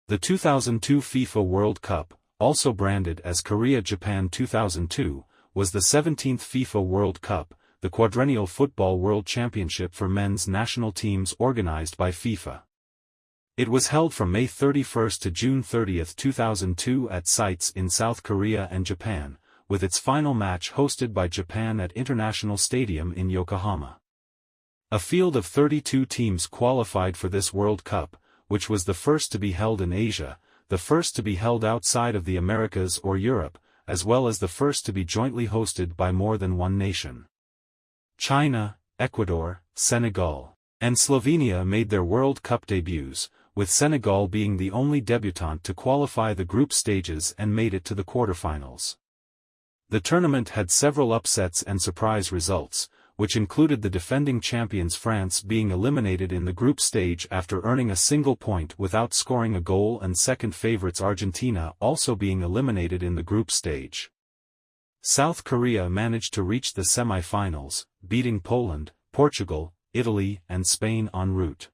The 2002 FIFA World Cup, also branded as Korea-Japan 2002, was the 17th FIFA World Cup, the quadrennial football world championship for men's national teams organized by FIFA. It was held from May 31 to June 30, 2002 at sites in South Korea and Japan, with its final match hosted by Japan at International Stadium in Yokohama. A field of 32 teams qualified for this World Cup, which was the first to be held in Asia, the first to be held outside of the Americas or Europe, as well as the first to be jointly hosted by more than one nation. China, Ecuador, Senegal, and Slovenia made their World Cup debuts, with Senegal being the only debutant to qualify the group stages and made it to the quarterfinals. The tournament had several upsets and surprise results, which included the defending champions France being eliminated in the group stage after earning a single point without scoring a goal, and second favorites Argentina also being eliminated in the group stage. South Korea managed to reach the semi-finals, beating Poland, Portugal, Italy and Spain en route.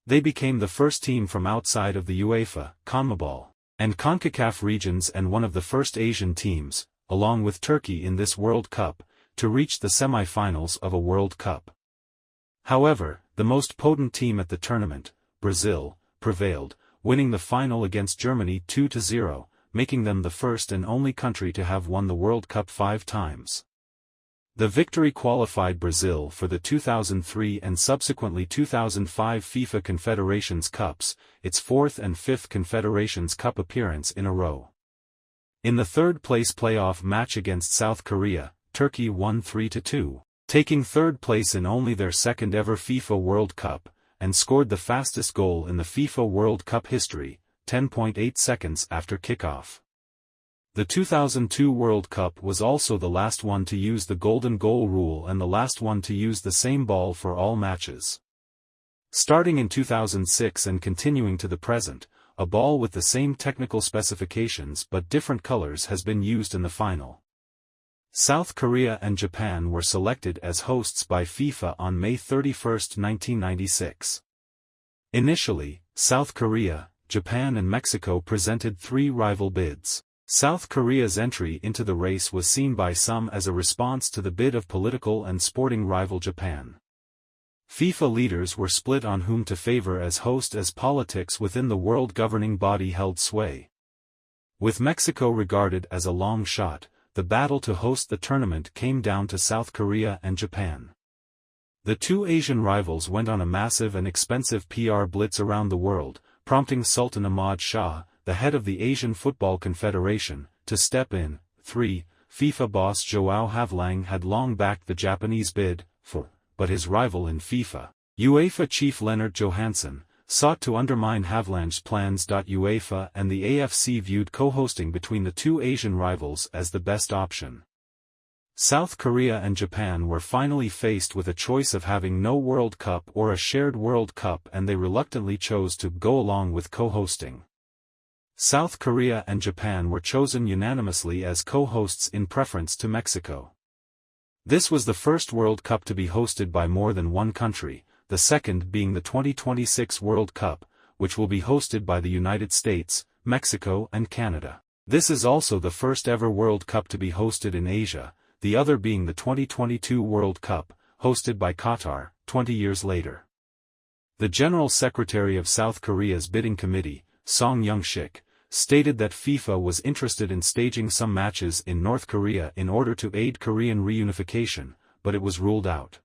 They became the first team from outside of the UEFA, CONMEBOL, and CONCACAF regions and one of the first Asian teams, along with Turkey in this World Cup, to reach the semi-finals of a World Cup. However, the most potent team at the tournament, Brazil, prevailed, winning the final against Germany 2-0, making them the first and only country to have won the World Cup 5 times. The victory qualified Brazil for the 2003 and subsequently 2005 FIFA Confederations Cups, its fourth and fifth Confederations Cup appearance in a row. In the third-place playoff match against South Korea, Turkey won 3-2, taking third place in only their second-ever FIFA World Cup, and scored the fastest goal in the FIFA World Cup history, 10.8 seconds after kickoff. The 2002 World Cup was also the last one to use the golden goal rule and the last one to use the same ball for all matches. Starting in 2006 and continuing to the present, a ball with the same technical specifications but different colors has been used in the final. South Korea and Japan were selected as hosts by FIFA on May 31, 1996. Initially, South Korea, Japan and Mexico presented 3 rival bids. South Korea's entry into the race was seen by some as a response to the bid of political and sporting rival Japan. FIFA leaders were split on whom to favor as host, as politics within the world governing body held sway. With Mexico regarded as a long shot, the battle to host the tournament came down to South Korea and Japan. The two Asian rivals went on a massive and expensive PR blitz around the world, prompting Sultan Ahmad Shah, the head of the Asian Football Confederation, to step in. FIFA boss João Havelange had long backed the Japanese bid, but his rival in FIFA, UEFA chief Lennart Johansson, sought to undermine Havelange's plans. UEFA and the AFC viewed co-hosting between the two Asian rivals as the best option. South Korea and Japan were finally faced with a choice of having no World Cup or a shared World Cup, and they reluctantly chose to go along with co-hosting. South Korea and Japan were chosen unanimously as co-hosts in preference to Mexico. This was the first World Cup to be hosted by more than one country, the second being the 2026 World Cup, which will be hosted by the United States, Mexico and Canada. This is also the first ever World Cup to be hosted in Asia, the other being the 2022 World Cup, hosted by Qatar, 20 years later. The General Secretary of South Korea's bidding committee, Song Young-shik, stated that FIFA was interested in staging some matches in North Korea in order to aid Korean reunification, but it was ruled out.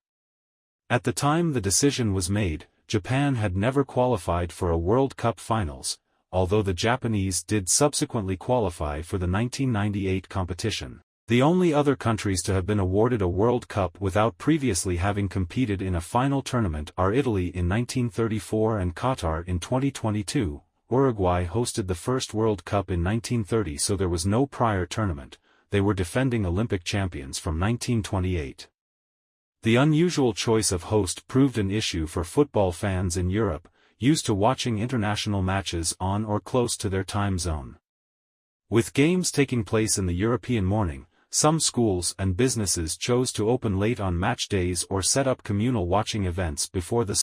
At the time the decision was made, Japan had never qualified for a World Cup finals, although the Japanese did subsequently qualify for the 1998 competition. The only other countries to have been awarded a World Cup without previously having competed in a final tournament are Italy in 1934 and Qatar in 2022. Uruguay hosted the first World Cup in 1930, so there was no prior tournament. They were defending Olympic champions from 1928. The unusual choice of host proved an issue for football fans in Europe, used to watching international matches on or close to their time zone. With games taking place in the European morning, some schools and businesses chose to open late on match days or set up communal watching events before the